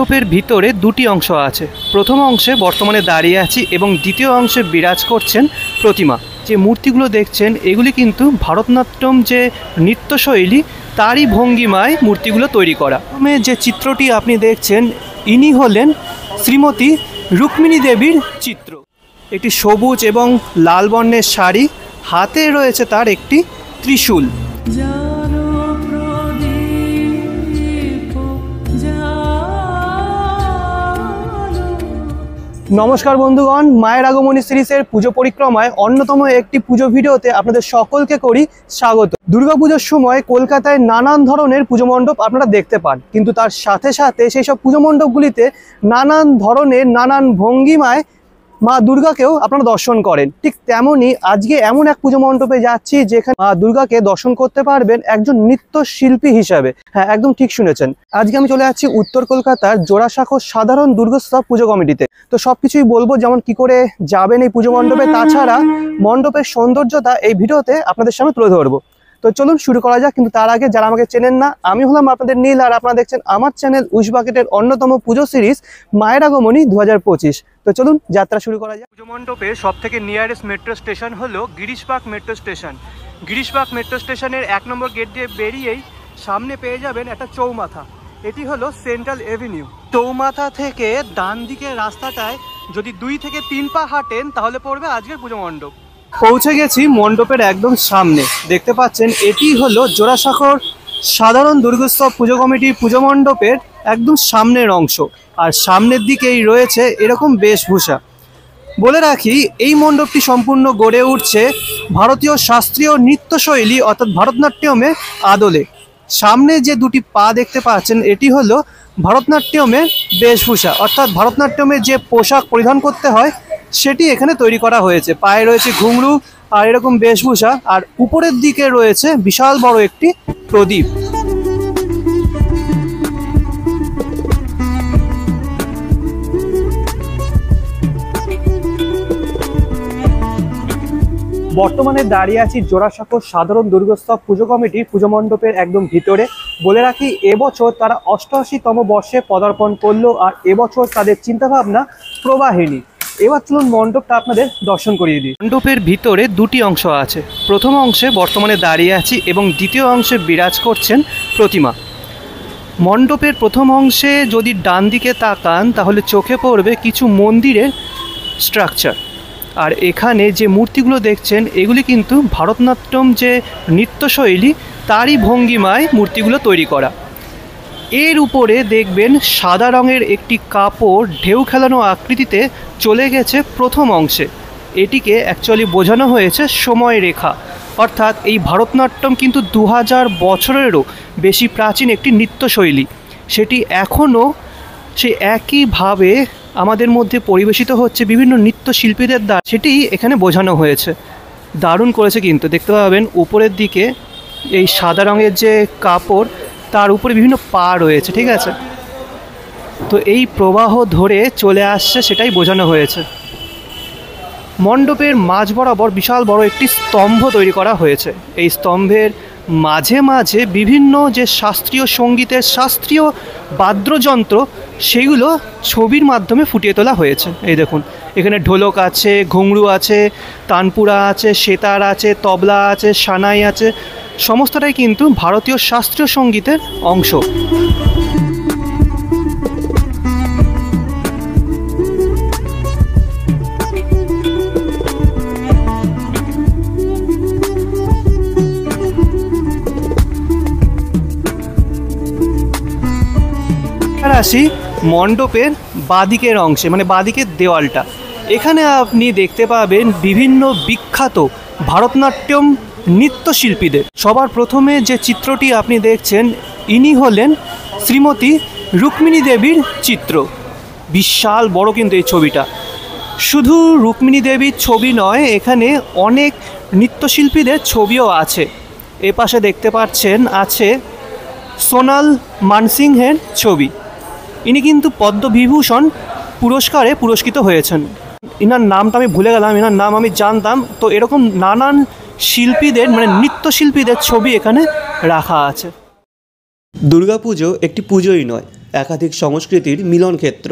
মণ্ডপের ভিতরে দুটি অংশ আছে। প্রথম অংশে বর্তমানে দাঁড়িয়ে আছি এবং দ্বিতীয় অংশে বিরাজ করছেন প্রতিমা। যে মূর্তিগুলো দেখছেন এগুলি কিন্তু ভারতনাট্যম যে নৃত্যশৈলী তারই ভঙ্গিমায় মূর্তিগুলো তৈরি করা। প্রথমে যে চিত্রটি আপনি দেখছেন ইনি হলেন শ্রীমতী রুক্মিণী দেবীর চিত্র। একটি সবুজ এবং লাল বর্ণের শাড়ি, হাতে রয়েছে তার একটি ত্রিশূল। নমস্কার বন্ধুগণ, মায়ের আগমনী সিরিজের পুজো পরিক্রমায় অন্যতম একটি পুজো ভিডিওতে আপনাদের সকলকে করি স্বাগত। দুর্গাপুজোর সময় কলকাতায় নানান ধরনের পুজো মণ্ডপ আপনারা দেখতে পান, কিন্তু তার সাথে সাথে সেই সব পুজো মণ্ডপগুলিতে নানান ধরনের নানান ভঙ্গিমায় মা দুর্গাকেও আপনারা দর্শন করেন। ঠিক তেমনই আজকে এমন এক পুজো মণ্ডপে যাচ্ছি যেখানে মা দুর্গাকে দর্শন করতে পারবেন একজন নৃত্যশিল্পী হিসাবে। হ্যাঁ, একদম ঠিক শুনেছেন। আজকে আমি চলে যাচ্ছি উত্তর কলকাতার জোড়াসাঁকো সাধারণ দুর্গোৎসব পুজো কমিটিতে। তো সবকিছুই বলবো, যেমন কি করে যাবেন এই পুজো মণ্ডপে, তাছাড়া মণ্ডপের সৌন্দর্যতা এই ভিডিওতে আপনাদের সামনে তুলে ধরবো। তো চলুন শুরু করা যাক। কিন্তু তার আগে যারা আমাকে চেনেন না, আমি হলাম আপনাদের নীল, আর আপনারা দেখছেন আমার চ্যানেল উইশ বাকেটের অন্যতম পুজো সিরিজ মায়ের আগমনী 2025। তো চলুন যাত্রা শুরু করা যাক। পুজো মণ্ডপে সব থেকে নিয়ারেস্ট মেট্রো স্টেশন হলো গিরিশবাগ মেট্রো স্টেশন। গিরিশবাগ মেট্রো স্টেশনের 1 নম্বর গেট দিয়ে বেরিয়েই সামনে পেয়ে যাবেন একটা চৌমাথা। এটি হলো সেন্ট্রাল এভিনিউ। চৌমাথা থেকে ডান দিকে রাস্তাটায় যদি 2 থেকে 3 পা হাঁটেন তাহলে পড়বে আজকের পুজো মণ্ডপ। পৌঁছে গেছি মণ্ডপের একদম সামনে। দেখতে পাচ্ছেন এটি হলো জোড়াসাঁকোর সাধারণ দুর্গোৎসব পুজো কমিটির পুজো মণ্ডপের একদম সামনের অংশ, আর সামনের দিকেই রয়েছে এরকম বেশভূষা। বলে রাখি, এই মণ্ডপটি সম্পূর্ণ গড়ে উঠছে ভারতীয় শাস্ত্রীয় নৃত্যশৈলী অর্থাৎ ভারতনাট্যমের আদলে। সামনে যে দুটি পা দেখতে পাচ্ছেন এটি হলো ভারতনাট্যমের বেশভূষা, অর্থাৎ ভারতনাট্যমের যে পোশাক পরিধান করতে হয় সেটি এখানে তৈরি করা হয়েছে। পায়ে রয়েছে ঘুঙরু আর এরকম বেশভূষা, আর উপরের দিকে রয়েছে বিশাল বড় একটি প্রদীপ। বর্তমানে দাঁড়িয়ে আছি জোড়াসাঁকো সাধারণ দুর্গোৎসব পুজো কমিটির পুজো মণ্ডপের একদম ভিতরে। বলে রাখি, এবছর তারা 88তম বর্ষে পদার্পণ করলো, আর এবছর তাদের চিন্তাভাবনা প্রবাহিনী। এবার চলুন মণ্ডপটা আপনাদের দর্শন করিয়ে দিই। মণ্ডপের ভিতরে দুটি অংশ আছে। প্রথম অংশে বর্তমানে দাঁড়িয়ে আছি এবং দ্বিতীয় অংশে বিরাজ করছেন প্রতিমা। মণ্ডপের প্রথম অংশে যদি ডান দিকে তাকান তাহলে চোখে পড়বে কিছু মন্দিরের স্ট্রাকচার, আর এখানে যে মূর্তিগুলো দেখছেন এগুলি কিন্তু ভারতনাট্যম যে নৃত্যশৈলী তারই ভঙ্গিমায় মূর্তিগুলো তৈরি করা। এর উপরে দেখবেন সাদা রঙের একটি কাপড় ঢেউ খেলানো আকৃতিতে চলে গেছে প্রথম অংশে। এটিকে অ্যাকচুয়ালি বোঝানো হয়েছে সময় রেখা, অর্থাৎ এই ভারতনাট্যম কিন্তু 2000 বছরেরও বেশি প্রাচীন একটি নৃত্যশৈলী। সেটি এখনও সে একইভাবে আমাদের মধ্যে পরিবেশিত হচ্ছে বিভিন্ন নৃত্যশিল্পীদের দ্বারা, সেটি এখানে বোঝানো হয়েছে। দারুণ করেছে কিন্তু। দেখতে পাবেন উপরের দিকে এই সাদা রঙের যে কাপড় তার উপরে বিভিন্ন পা রয়েছে, ঠিক আছে? তো এই প্রবাহ ধরে চলে আসছে সেটাই বোঝানো হয়েছে। মণ্ডপের মাঝ বরাবর বিশাল বড় একটি স্তম্ভ তৈরি করা হয়েছে। এই স্তম্ভের মাঝে মাঝে বিভিন্ন যে শাস্ত্রীয় সঙ্গীতের শাস্ত্রীয় বাদ্যযন্ত্র সেগুলো ছবির মাধ্যমে ফুটিয়ে তোলা হয়েছে। এই দেখুন, এখানে ঢোলক আছে, ঘুঙরু আছে, তানপুরা আছে, সেতার আছে, তবলা আছে, সানাই আছে, সমস্তটাই কিন্তু ভারতীয় শাস্ত্রীয় সঙ্গীতের অংশ। আসি মণ্ডপের বাদিকের অংশে, মানে বাদিকের দেওয়ালটা। এখানে আপনি দেখতে পাবেন বিভিন্ন বিখ্যাত ভারতনাট্যম নৃত্যশিল্পীদের। সবার প্রথমে যে চিত্রটি আপনি দেখছেন ইনি হলেন শ্রীমতী রুক্মিণী দেবীর চিত্র। বিশাল বড় কিন্তু এই ছবিটা। শুধু রুক্মিণী দেবীর ছবি নয়, এখানে অনেক নৃত্যশিল্পীদের ছবিও আছে। এ পাশে দেখতে পাচ্ছেন আছে সোনাল মানসিংহের ছবি। ইনি কিন্তু পদ্মবিভূষণ পুরস্কারে পুরস্কৃত হয়েছেন। ইনার নামটা আমি ভুলে গেলাম, ইনার নাম আমি জানতাম। তো এরকম নানান শিল্পীদের মানে নৃত্যশিল্পীদের ছবি এখানে রাখা আছে। দুর্গাপুজো একটি পুজোই নয়, একাধিক সংস্কৃতির মিলন ক্ষেত্র।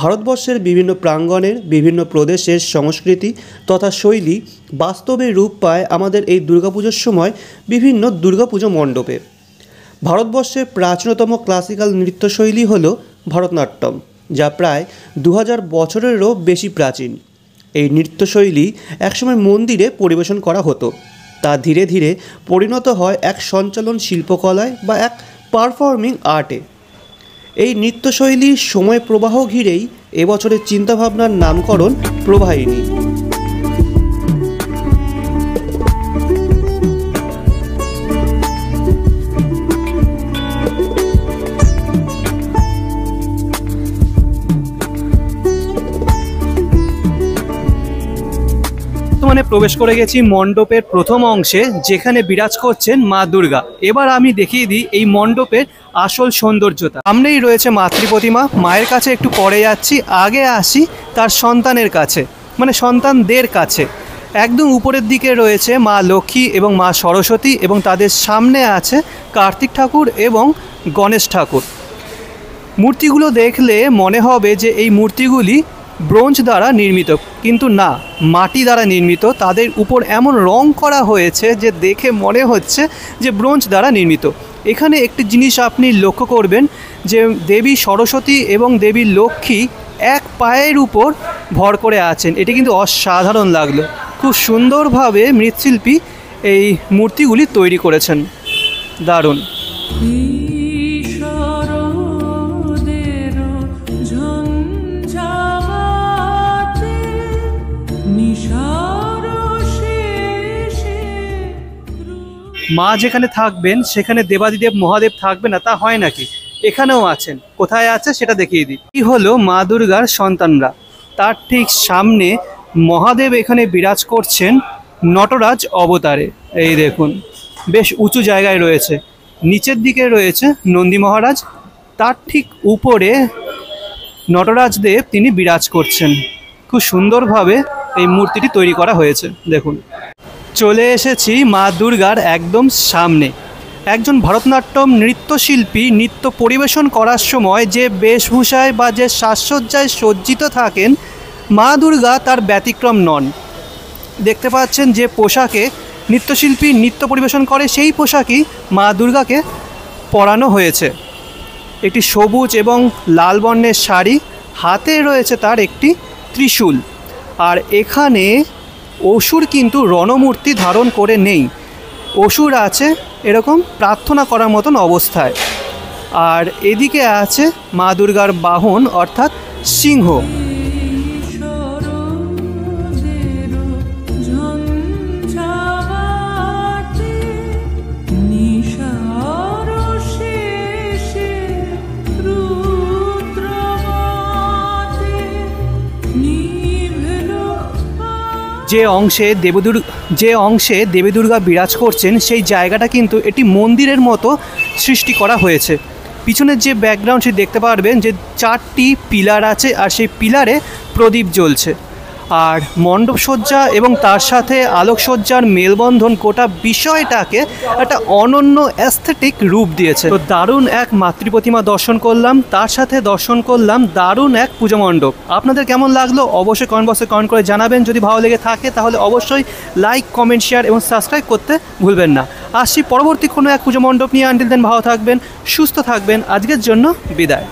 ভারতবর্ষের বিভিন্ন প্রাঙ্গণের বিভিন্ন প্রদেশের সংস্কৃতি তথা শৈলী বাস্তবে রূপ পায় আমাদের এই দুর্গাপুজোর সময় বিভিন্ন দুর্গাপুজো মণ্ডপে। ভারতবর্ষের প্রাচীনতম ক্লাসিক্যাল নৃত্যশৈলী হল ভরতনাট্যম, যা প্রায় 2000 বছরেরও বেশি প্রাচীন। এই নৃত্যশৈলী একসময় মন্দিরে পরিবেশন করা হতো, তা ধীরে ধীরে পরিণত হয় এক সঞ্চালন শিল্পকলায় বা এক পারফর্মিং আর্টে। এই নৃত্যশৈলীর সময় প্রবাহ ঘিরেই এবছরের চিন্তাভাবনার নামকরণ প্রবাহিনী। প্রবেশ করে গেছি মণ্ডপের প্রথম অংশে, যেখানে বিরাজ করছেন মা দুর্গা। এবার আমি দেখিয়ে দিই এই মণ্ডপের আসল সৌন্দর্যতা। সামনেই রয়েছে মাতৃ প্রতিমা, মায়ের কাছে একটু পরে যাচ্ছি, আগে আসি তার সন্তানের কাছে, মানে সন্তানদের কাছে। একদম উপরের দিকে রয়েছে মা লক্ষ্মী এবং মা সরস্বতী, এবং তাদের সামনে আছে কার্তিক ঠাকুর এবং গণেশ ঠাকুর। মূর্তিগুলো দেখলে মনে হবে যে এই মূর্তিগুলি ব্রোঞ্জ দ্বারা নির্মিত, কিন্তু না, মাটি দ্বারা নির্মিত। তাদের উপর এমন রং করা হয়েছে যে দেখে মনে হচ্ছে যে ব্রোঞ্জ দ্বারা নির্মিত। এখানে একটি জিনিস আপনি লক্ষ্য করবেন যে দেবী সরস্বতী এবং দেবী লক্ষ্মী এক পায়ের উপর ভর করে আছেন। এটি কিন্তু অসাধারণ লাগলো। খুব সুন্দরভাবে মৃৎশিল্পী এই মূর্তিগুলি তৈরি করেছেন, দারুণ। মা যেখানে থাকবেন সেখানে দেবাদিদেব মহাদেব থাকবে না, তা হয় নাকি? এখানেও আছেন। কোথায় আছে সেটা দেখিয়ে দিই। এই হলো মা দুর্গার সন্তানরা। তার ঠিক সামনে মহাদেব এখানে বিরাজ করছেন নটরাজ অবতারে। এই দেখুন, বেশ উঁচু জায়গায় রয়েছে। নিচের দিকে রয়েছে নন্দী মহারাজ, তার ঠিক উপরে নটরাজ দেব তিনি বিরাজ করছেন। খুব সুন্দরভাবে এই মূর্তিটি তৈরি করা হয়েছে। দেখুন, চলে এসেছি মা দুর্গার একদম সামনে। একজন ভরতনাট্যম নৃত্যশিল্পী নৃত্য পরিবেশন করার সময় যে বেশভূষায় বা যে সাজসজ্জায় সজ্জিত থাকেন, মা দুর্গা তার ব্যতিক্রম নন। দেখতে পাচ্ছেন যে পোশাকে নৃত্যশিল্পী নৃত্য পরিবেশন করে, সেই পোশাকই মা দুর্গাকে পরানো হয়েছে। একটি সবুজ এবং লাল বর্ণের শাড়ি, হাতে রয়েছে তার একটি ত্রিশূল। আর এখানে অসুর কিন্তু রণমূর্তি ধারণ করে নেই, অসুর আছে এরকম প্রার্থনা করার মতন অবস্থায়। আর এদিকে আছে মা দুর্গার বাহন অর্থাৎ সিংহ। যে অংশে দেবী দুর্গা বিরাজ করছেন সেই জায়গাটা কিন্তু এটি মন্দিরের মতো সৃষ্টি করা হয়েছে। পিছনের যে ব্যাকগ্রাউন্ড সে দেখতে পারবেন যে 4টি পিলার আছে, আর সেই পিলারে প্রদীপ জ্বলছে। আর মণ্ডপসজ্জা এবং তার সাথে আলোকসজ্জার মেলবন্ধন গোটা বিষয়টাকে একটা অনন্য অ্যাস্থেটিক রূপ দিয়েছে। তো দারুণ এক মাতৃপ্রতিমা দর্শন করলাম, তার সাথে দর্শন করলাম দারুণ এক পুজো মণ্ডপ। আপনাদের কেমন লাগলো অবশ্যই কমেন্ট বক্সে কমেন্ট করে জানাবেন। যদি ভালো লেগে থাকে তাহলে অবশ্যই লাইক, কমেন্ট, শেয়ার এবং সাবস্ক্রাইব করতে ভুলবেন না। আসছি পরবর্তী কোনো এক পুজো মণ্ডপ নিয়ে। আনটিল দেন ভালো থাকবেন, সুস্থ থাকবেন। আজকের জন্য বিদায়।